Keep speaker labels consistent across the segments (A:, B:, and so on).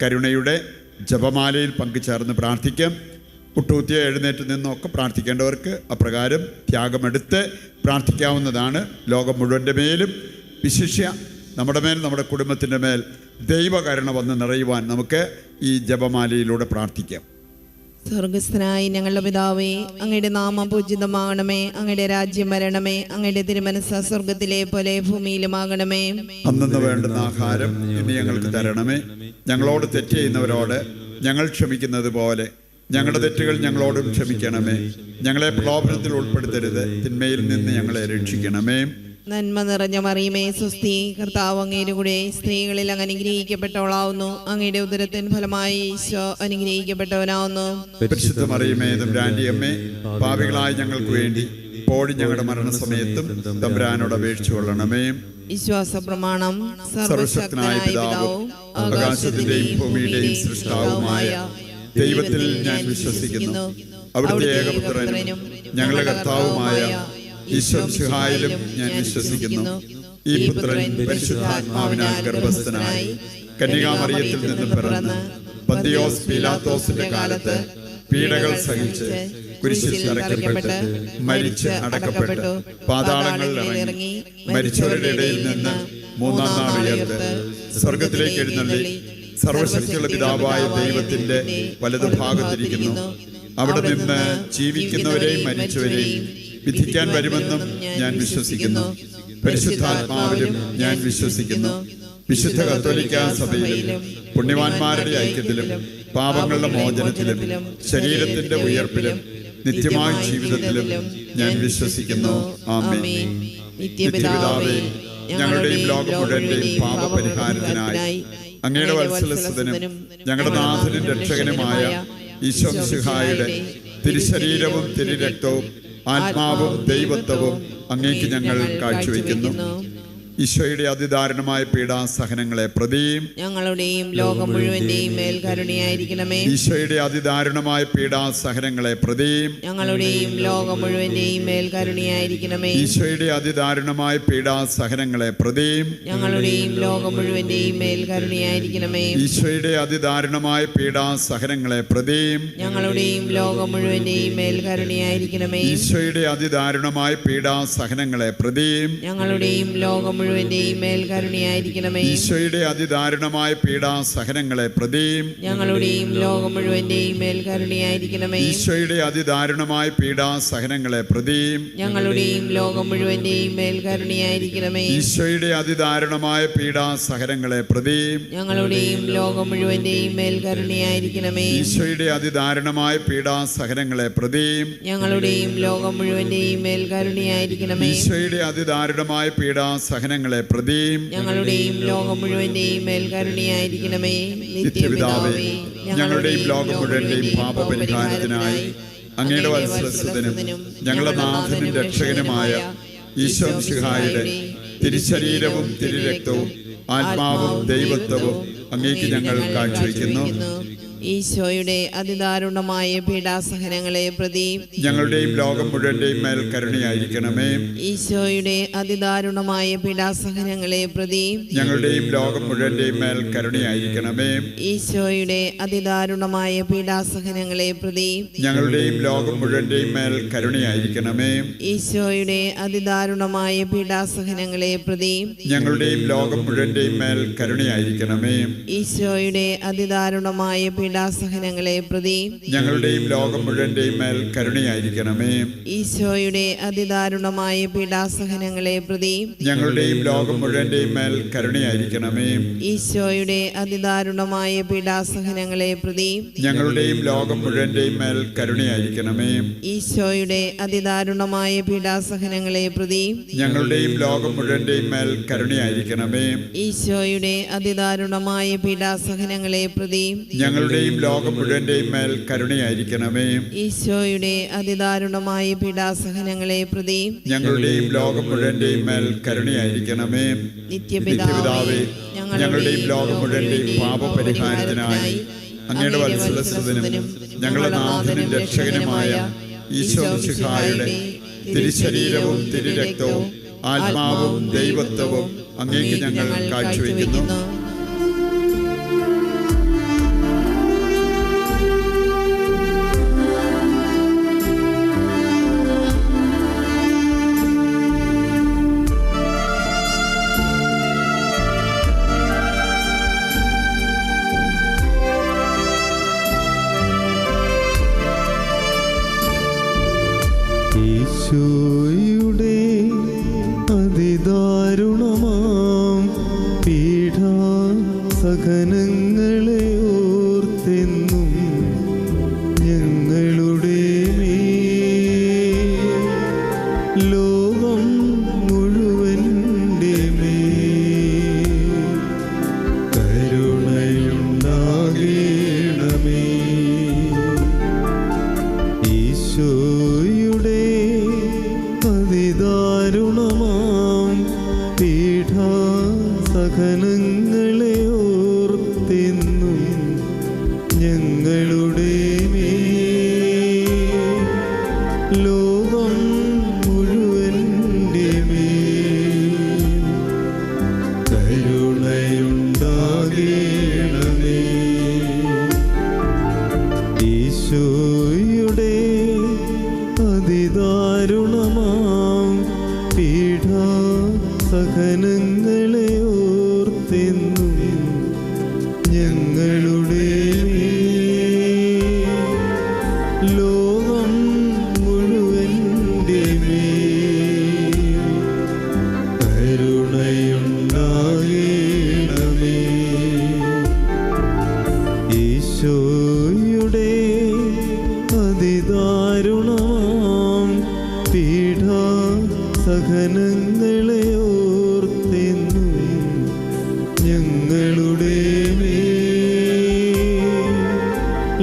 A: കരുണയുടെ ജപമാലയിൽ പങ്കുചേർന്ന് പ്രാർത്ഥിക്കാം. കുട്ടൂത്തിയ എഴുന്നേറ്റ് നിന്നൊക്കെ പ്രാർത്ഥിക്കേണ്ടവർക്ക് അപ്രകാരം ത്യാഗമെടുത്ത് പ്രാർത്ഥിക്കാവുന്നതാണ്. ലോകം മുഴുവൻ്റെ മേലും വിശിഷ്യ നമ്മുടെ മേൽ, നമ്മുടെ കുടുംബത്തിൻ്റെ മേൽ ദൈവകരുണ വന്ന് നിറയുവാൻ നമുക്ക് ഈ ജപമാലയിലൂടെ പ്രാർത്ഥിക്കാം.
B: സ്വർഗസ്ഥനായ ഞങ്ങളുടെ പിതാവേ, അങ്ങയുടെ നാമം പൂജിതമാകണമേ. അങ്ങയുടെ രാജ്യം വരണമേ. അങ്ങയുടെ തിരുമനസ്സ് സ്വർഗത്തിലെ പോലെ ഭൂമിയിലുമാകണമേ.
A: അന്നു വേണ്ടുന്ന ആഹാരം ഇന്ന് ഞങ്ങൾക്ക് തരണമേ. ഞങ്ങളോട് തെറ്റ് ചെയ്യുന്നവരോട് ഞങ്ങൾ ക്ഷമിക്കുന്നത് പോലെ ഞങ്ങളുടെ തെറ്റുകൾ ഞങ്ങളോടും ക്ഷമിക്കണമേ. ഞങ്ങളെ പ്രലോഭനത്തിൽ ഉൾപ്പെടുത്തരുത്, തിന്മയിൽ നിന്ന് ഞങ്ങളെ രക്ഷിക്കണമേ.
B: നന്മ നിറഞ്ഞ മറിയമേ, സ്വസ്തി, കർത്താവ് അങ്ങയുടെ കൂടെ സ്ത്രീകളിൽ അങ്ങ് അനുഗ്രഹിക്കപ്പെട്ടവളാവുന്നു. അങ്ങയുടെ ഉദരത്തിൻ ഫലമായി ഈശോ അനുഗ്രഹിക്കപ്പെട്ടവനാവുന്നു.
A: പരിശുദ്ധ മറിയമേ, തമ്പുരാന്റെ അമ്മേ, പാപികളായ ഞങ്ങൾക്ക് വേണ്ടി ഇപ്പോഴും ഞങ്ങളുടെ മരണസമയത്തും തമ്പുരാനോട് അപേക്ഷിച്ചു കൊള്ളണമേ.
B: വിശ്വാസ പ്രമാണം.
A: സർവശക്തനായ പിതാവും ആകാശത്തിന്റെയും ഭൂമിയുടെയും സൃഷ്ടാവുമായ ദൈവത്തിൽ ഞാൻ വിശ്വസിക്കുന്നു. അവിടുത്തെ ഏകപുത്രനും ഞങ്ങളുടെ കർത്താവുമായ ഈശോമിശിഹായിലും ഞാൻ വിശ്വസിക്കുന്നു. ഈ പുത്രൻ പരിശുദ്ധാത്മാവിനാൽ ഗർഭസ്ഥനായി കന്യകാമറിയത്തിൽ നിന്ന് പിറന്ന് പന്തിയോസ് പീലാത്തോസിന്റെ കാലത്ത് പീഡകൾ സഹിച്ച് കുരിശിൽ തറയ്ക്കപ്പെട്ട് മരിച്ച് അടക്കപ്പെട്ട് പാതാളങ്ങളിൽ ഇറങ്ങി മരിച്ചവരുടെ ഇടയിൽ നിന്ന് മൂന്നാം നാൾ ഉയർത്ത് സ്വർഗത്തിലേക്ക് എഴുന്നള്ളി സർവശക്തിയുള്ള പിതാവായ ദൈവത്തിന്റെ വലതുഭാഗത്തിരിക്കുന്നു. അവിടെ നിന്ന് ജീവിക്കുന്നവരെയും മരിച്ചവരെയും വിധിക്കാൻ വരുമെന്നും ഞാൻ വിശ്വസിക്കുന്നു. പരിശുദ്ധാത്മാവിലും ഞാൻ വിശ്വസിക്കുന്നു. വിശുദ്ധ കത്തോലിക്കാ സഭയിലും പുണ്യവാന്മാരുടെ ഐക്യത്തിലും പാപങ്ങളുടെ മോചനത്തിലും ശരീരത്തിന്റെ ഉയർപ്പിലും നിത്യമായ ജീവിതത്തിലും ഞാൻ വിശ്വസിക്കുന്നു. ആമേൻ. നിത്യപിതാവേ, ഞങ്ങളുടെയും ലോകം മുഴുവന്റെയും പാപപരിഹാരത്തിനായി അങ്ങയുടെ വത്സലസുതനും ഞങ്ങളുടെ നാഥനും രക്ഷകനുമായ ഈശോമിശിഹായുടെ തിരുശരീരവും തിരുരക്തവും ആത്മാവും ദൈവത്വവും അങ്ങേക്ക് ഞങ്ങൾ കാഴ്ചവെക്കുന്നു. ഈശോയുടെ അതിദാരുണമായ പീഡാസഹനങ്ങളെ പ്രതിയും
B: ഞങ്ങളുടെയും ലോകം മുഴുവന്റെയും മേൽ കരുണയായിരിക്കണമേ.
A: ഈശോയുടെ അതിദാരുണമായ പീഡാസഹനങ്ങളെ പ്രതിയും
B: ഞങ്ങളുടെയും ലോകം മുഴുവന്റെയും മേൽ കരുണയായിരിക്കണമേ.
A: ഈശോയുടെ അതിദാരുണമായ പീഡാസഹനങ്ങളെ പ്രതിയും
B: ഞങ്ങളുടെയും ലോകം മുഴുവന്റെയും മേൽ കരുണയായിരിക്കണമേ.
A: ഈശോയുടെ അതിദാരുണമായ പീഡാസഹനങ്ങളെ പ്രതിയും
B: ഞങ്ങളുടെയും ലോകം മുഴുവന്റെയും മേൽ കരുണയായിരിക്കണമേ.
A: ഈശോയുടെ അതിദാരുണമായ പീഡാസഹനങ്ങളെ പ്രതിയും
B: ഞങ്ങളുടെയും ലോകം മുഴുവന്റെയും മേൽ കരുണയായിരിക്കണമേ.
A: ഈശോയുടെ അതിദാരുണമായ പീഡാസഹനങ്ങളെ പ്രതിയും
B: ഞങ്ങളുടെയും ലോകം മുഴുവന്റെയും മേൽ കരുണയായിരിക്കണമേ.
A: ഈശോയുടെ അതിദാരുണമായ പീഡാസഹനങ്ങളെ പ്രതിയും
B: ഞങ്ങളുടെയും ലോകം മുഴുവന്റെയും മേൽ കരുണയായിരിക്കണമേ.
A: ഈശോയുടെ അതിദാരുണമായ പീഡാസഹനങ്ങളെ പ്രതിയും
B: ഞങ്ങളുടെയും ലോകം മുഴുവന്റെയും മേൽ കരുണയായിരിക്കണമേ.
A: ഈശോയുടെ അതിദാരുണമായ പീഡാസഹനങ്ങളെ പ്രതിയും
B: ഞങ്ങളുടെയും ലോകം മുഴുവന്റെയും മേൽ കരുണയായിരിക്കണമേ.
A: ഈശോയുടെ അതിദാരുണമായ പീഡാസഹനങ്ങളെ പ്രതിയും
B: ഞങ്ങളുടെയും ലോകം മുഴുവന്റെയും മേൽ കരുണയായിരിക്കണമേ.
A: നിത്യപിതാവേ, ഞങ്ങളുടെയും ലോകം മുഴുവന്റെയും പാപപരിഹാരത്തിനായി അങ്ങയുടെ വത്സലസുതനും ഞങ്ങളുടെ നാഥനും രക്ഷകനുമായ ഈശോമിശിഹായുടെ തിരുശരീരവും തിരുരക്തവും ആത്മാവും ദൈവത്വവും അങ്ങേക്ക് ഞങ്ങൾ കാഴ്ചവെക്കുന്നു.
B: ഈശോയുടെ അതിദാരുണമായ പീഡാസഹനങ്ങളെ പ്രതി
A: ഞങ്ങളുടെയും ലോകം മുഴുവന്റെയും മേൽ കരുണയായിരിക്കണമേ.
B: ഈശോയുടെ അതിദാരുണമായ പീഡാസഹനങ്ങളെ പ്രതി
A: ഞങ്ങളുടെയും ലോകം മുഴുവന്റെയും മേൽ കരുണയായിരിക്കണമേ.
B: ഈശോയുടെ അതിദാരുണമായ പീഡാസഹനങ്ങളെ പ്രതി
A: ഞങ്ങളുടെയും ലോകം മുഴുവന്റെയും മേൽ കരുണയായിരിക്കണമേ.
B: ഈശോയുടെ അതിദാരുണമായ പീഡാസഹനങ്ങളെ പ്രതി
A: ഞങ്ങളുടെയും ലോകം മുഴുവന്റെയും മേൽ കരുണയായിരിക്കണമേ.
B: ഈശോയുടെ അതിദാരുണമായ പീഡാസഹനങ്ങളെ പ്രതി
A: ഞങ്ങളുടെയും ലോകം മുഴുവന്റെയും മേൽ കരുണയായിരിക്കണമേ.
B: ഈശോയുടെ അതിദാരുണമായ പീഡാസഹനങ്ങളെ പ്രതി
A: ഞങ്ങളുടെയും ലോകം മുഴുവന്റെയും മേൽ കരുണയായിരിക്കണമേ.
B: ഈശോയുടെ അതിദാരുണമായ പീഡാസഹനങ്ങളെ പ്രതി
A: ഞങ്ങളുടെയും ലോകം മുഴുവന്റെയും മേൽ കരുണയായിരിക്കണമേ.
B: ഈശോയുടെ അതിദാരുണമായ പീഡാസഹനങ്ങളെ പ്രതി
A: ഞങ്ങളുടെയും ലോകം മുഴുവന്റെയും മേൽ കരുണയായിരിക്കണമേ.
B: ഈശോയുടെ അതിദാരുണമായ പീഡാസഹനങ്ങളെ പ്രതി
A: ഞങ്ങളുടെയും ലോകം മുഴുവന്റെയും മേൽ കരുണയായിരിക്കണമേ.
B: ഈശോയുടെ അതിദാരുണമായ പീഡാസഹനങ്ങളെ പ്രതി
A: ഞങ്ങളുടെയും ലോകം മുഴുവന്റെയും മേൽ കരുണയായിരിക്കണമേ. നിത്യപിതാവേ, ഞങ്ങളുടെയും ലോകം മുഴുവന്റെയും പാപപരിഹാരത്തിനായി അങ്ങയുടെ വത്സലസുതനും ഞങ്ങളുടെ നാഥനും രക്ഷകനുമായ ഈശോമിശിഹായുടെ തിരുശരീരവും തിരുരക്തവും ആത്മാവും ദൈവത്വവും അങ്ങേക്ക് ഞങ്ങൾ കാഴ്ചവെക്കുന്നു.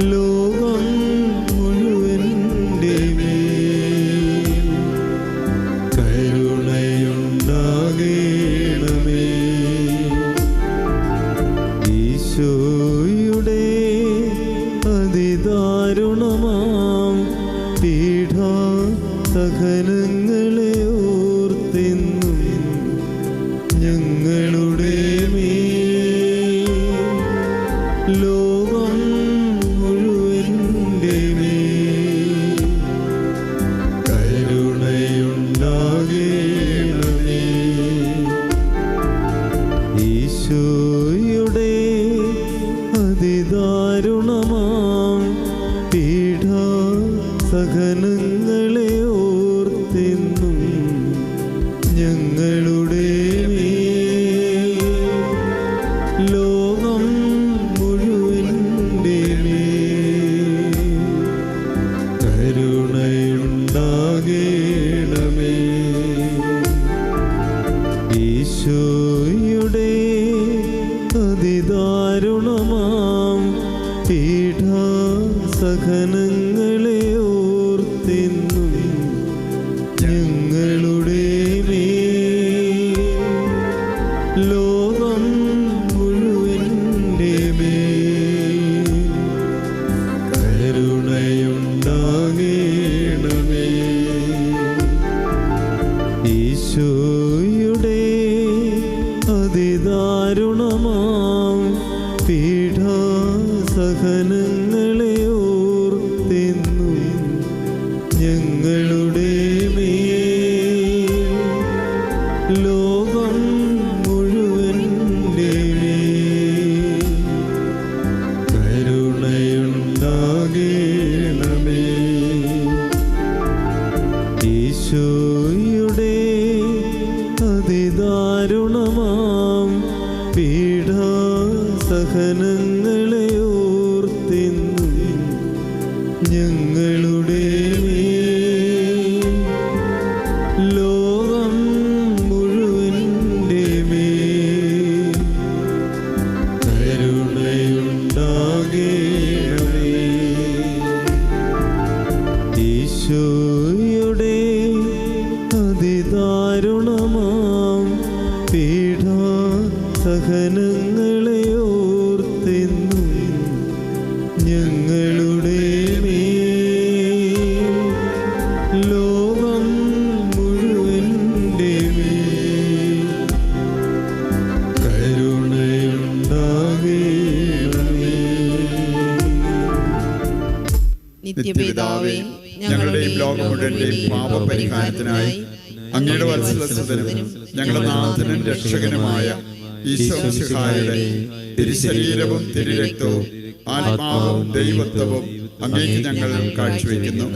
C: ലോകം മുഴുവൻ്റെ മേൽ കരുണയുണ്ടാകണമേ. ഈശോയുടെ അതിദാരുണമാം പീഡാസഹനങ്ങളെ ഓർത്തെന്നും ഞങ്ങളുടെ മേൽ ലോകം മുഴുവൻ്റെ മേൽ കരുണയുണ്ടാകണമേ. ഈശോയുടെ അതിദാരുണമാം പീഡാസഹനങ്ങളെ ഓർത്തെന്നും ഞങ്ങളുടെ മേൽ ലോകം മുഴുവൻ്റെ മേൽ കരുണയുണ്ടാകണമേ. ഈശോയുടെ അതിദാരുണമാം പീഡാസഹനങ്ങളെ ഓർത്തെന്നും ഞങ്ങളുടെ മേൽ ലോകം മുഴുവൻ്റെ മേൽ കരുണയുണ്ടാകണമേ. ഈശോയുടെ അതിദാരുണമാം പീഡാസഹനങ്ങളെ ഓർത്തെന്നും ഞങ്ങളുടെ മേൽ ലോകം മുഴുവൻ്റെ മേൽ കരുണയുണ്ടാകണമേ. ഈശോയുടെ അതിദാരുണമാം പീഡാസഹനങ്ങളെ ഓർത്തെന്നും ഞങ്ങളുടെ മേൽ ലോകം മുഴുവൻ്റെ മേൽ കരുണയുണ്ടാകണമേ. ഈശോയുടെ അതിദാരുണമാം പീഡാസഹനങ്ങളെ ഓർത്തെന്നും ഞങ്ങളുടെ മേൽ ലോകം മുഴുവൻ്റെ മേൽ കരുണയുണ്ടാകണമേ.
B: നിത്യപിതാവേ,
A: ഞങ്ങളുടെയും ലോകം മുഴുവന്റെയും പാപപരിഹാരത്തിനായി അങ്ങയുടെ വത്സലസുതനും ഞങ്ങളുടെ നാഥനും രക്ഷകനുമായ ഈശോ മിശിഹായുടെ തിരുശരീരവും തിരുരക്തവും ആത്മാവും ദൈവത്വവും അങ്ങേക്ക് ഞങ്ങൾ കാഴ്ചവെക്കുന്നു.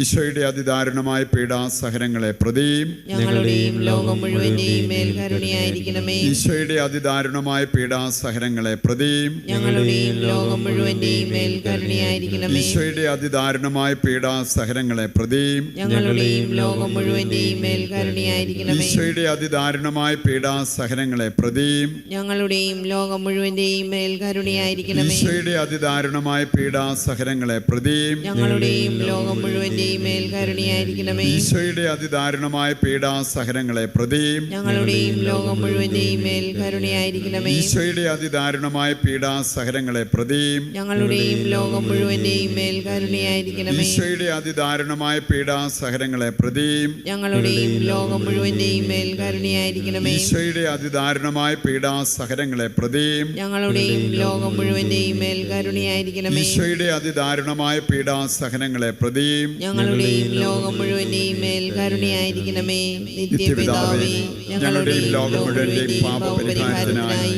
A: ഈശോയുടെ അതിദാരുണമായ പീഡാസഹനങ്ങളെ പ്രതിയും
B: ഞങ്ങളുടെയും ലോകം മുഴുവന്റെയും മേൽ കരുണയായിരിക്കണമേ.
A: ഈശോയുടെ അതിദാരുണമായ പീഡാസഹനങ്ങളെ പ്രതിയും
B: ഞങ്ങളുടെയും ലോകം മുഴുവന്റെയും മേൽ കരുണയായിരിക്കണമേ.
A: ഈശോയുടെ അതിദാരുണമായ പീഡാസഹനങ്ങളെ പ്രതിയും
B: ഞങ്ങളുടെയും ലോകം മുഴുവന്റെയും മേൽ കരുണയായിരിക്കണമേ.
A: ഈശോയുടെ അതിദാരുണമായ പീഡാസഹനങ്ങളെ പ്രതിയും
B: ഞങ്ങളുടെയും ലോകം മുഴുവന്റെയും മേൽ കരുണയായിരിക്കണമേ.
A: ഈശോയുടെ അതിദാരുണമായ പീഡാസഹനങ്ങളെ പ്രതിയും
B: ഞങ്ങളുടെയും ലോകം മുഴുവന്റെയും മേൽ കരുണയായിരിക്കണമേ.
A: ഈശോയുടെ അതിദാരുണമായ പീഡാസഹനങ്ങളെ പ്രതിയും
B: ഞങ്ങളുടെയും ലോകം മുഴുവന്റെയും മേൽ കരുണയായിരിക്കണമേ.
A: ഈശോയുടെ അതിദാരുണമായ പീഡാസഹനങ്ങളെ പ്രതിയും
B: ഞങ്ങളുടെയും ലോകം മുഴുവന്റെയും മേൽ കരുണയായിരിക്കണമേ.
A: ഈശോയുടെ അതിദാരുണമായ പീഡാസഹനങ്ങളെ പ്രതിയും
B: ഞങ്ങളുടെയും ലോകം മുഴുവന്റെയും മേൽ കരുണയായിരിക്കണമേ.
A: ഈശോയുടെ അതിദാരുണമായ പീഡാസഹനങ്ങളെ പ്രതിയും
B: ഞങ്ങളുടെയും ലോകം മുഴുവന്റെയും മേൽ കരുണയായിരിക്കണമേ.
A: ഈശോയുടെ അതിദാരുണമായ പീഡാസഹനങ്ങളെ പ്രതിയും
B: ഞങ്ങളുടെയും ലോകം മുഴുവന്റെയും മേൽ കരുണയായിരിക്കണമേ. നിത്യപിതാവേ,
A: ഞങ്ങളുടെയും ലോകം മുഴുവന്റെയും പാപപരിഹാരത്തിനായി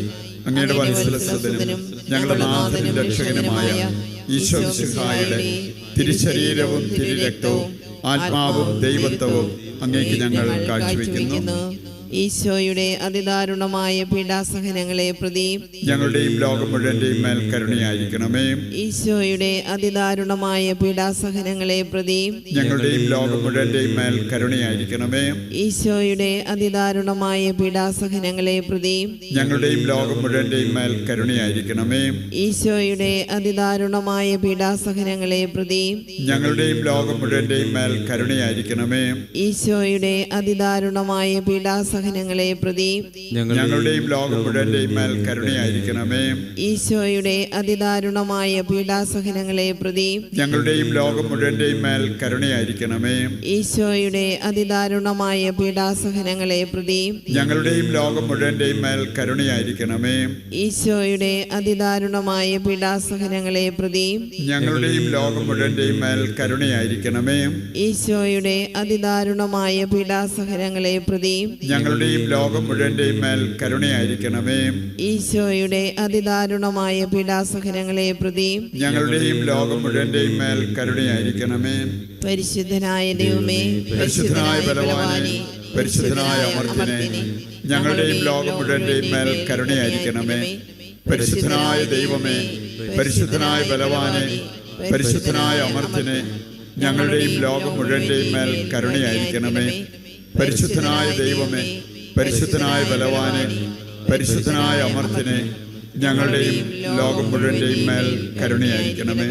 A: അങ്ങയുടെ വത്സലസുതനും ഞങ്ങളുടെ നാഥനും രക്ഷകനുമായ ഈശോ മിശിഹായുടെ തിരുശരീരവും തിരുരക്തവും ആത്മാവും ദൈവത്വവും അങ്ങേക്ക് ഞങ്ങൾ കാഴ്ചവെക്കുന്നു.
B: ഈശോയുടെ അതിദാരുണമായ പീഡാസഹനങ്ങളെ പ്രതി
A: ഞങ്ങളുടെയും ലോകം മുഴുവന്റെയും മേൽ കരുണയായിരിക്കണമേ.
B: ഈശോയുടെ അതിദാരുണമായ പീഡാസഹനങ്ങളെ പ്രതി
A: ഞങ്ങളുടെയും ലോകം മുഴുവന്റെയും മേൽ കരുണയായിരിക്കണമേ.
B: ഈശോയുടെ അതിദാരുണമായ പീഡാസഹനങ്ങളെ പ്രതി
A: ഞങ്ങളുടെയും ലോകം മുഴുവന്റെയും മേൽ കരുണയായിരിക്കണമേ.
B: ഈശോയുടെ അതിദാരുണമായ പീഡാസഹനങ്ങളെ പ്രതി
A: ഞങ്ങളുടെയും ലോകം മുഴുവന്റെയും മേൽ കരുണയായിരിക്കണമേ.
B: ഈശോയുടെ അതിദാരുണമായ പീഡാസഹനങ്ങളെ പ്രതി
A: ഞങ്ങളുടെയും ലോകം മുഴുവന്റെയും മേൽ കരുണയായിരിക്കണമേ.
B: ഈശോയുടെ അതിദാരുണമായ പീഡാസഹനങ്ങളെ പ്രതി
A: ഞങ്ങളുടെയും ലോകം മുഴുവന്റെയും മേൽ കരുണയായിരിക്കണമേ.
B: ഈശോയുടെ അതിദാരുണമായ പീഡാസഹനങ്ങളെ പ്രതി
A: ഞങ്ങളുടെയും ലോകം മുഴുവന്റെയും മേൽ കരുണയായിരിക്കണമേ.
B: ഈശോയുടെ അതിദാരുണമായ പീഡാസഹനങ്ങളെ പ്രതി
A: ഞങ്ങളുടെയും ലോകം മുഴുവന്റെയും മേൽ കരുണയായിരിക്കണമേ.
B: ഈശോയുടെ അതിദാരുണമായ പീഡാസഹനങ്ങളെ പ്രതി
A: ഞങ്ങളുടെയും ലോകം മുഴുവന്റെയും മേൽ കരുണയായിരിക്കണമേ.
B: ഈശോയുടെ അതിദാരുണമായ പീഡാസഹനങ്ങളെ പ്രതി
A: ഞങ്ങളുടെയും ലോകം മുഴുവന്റെയും മേൽ കരുണയായിരിക്കണമേ.
B: പരിശുദ്ധനായ ദൈവമേ,
A: പരിശുദ്ധനായ ബലവാനെ, പരിശുദ്ധനായ അമർത്യനെ, ഞങ്ങളുടെയും ലോകം മുഴുവന്റെയും മേൽ കരുണയായിരിക്കണമേ. പരിശുദ്ധനായ ദൈവമേ, പരിശുദ്ധനായ ബലവാനെ, പരിശുദ്ധനായ അമർത്യനെ, ഞങ്ങളുടെയും ലോകം മുഴുവന്റെയും മേൽ കരുണയായിരിക്കണമേ. പരിശുദ്ധനായ ദൈവമേ, പരിശുദ്ധനായ ബലവാനെ, പരിശുദ്ധനായ അമർത്യനെ, ഞങ്ങളുടെയും ലോകം മുഴുവന്റെയും മേൽ കരുണയായിരിക്കണമേ.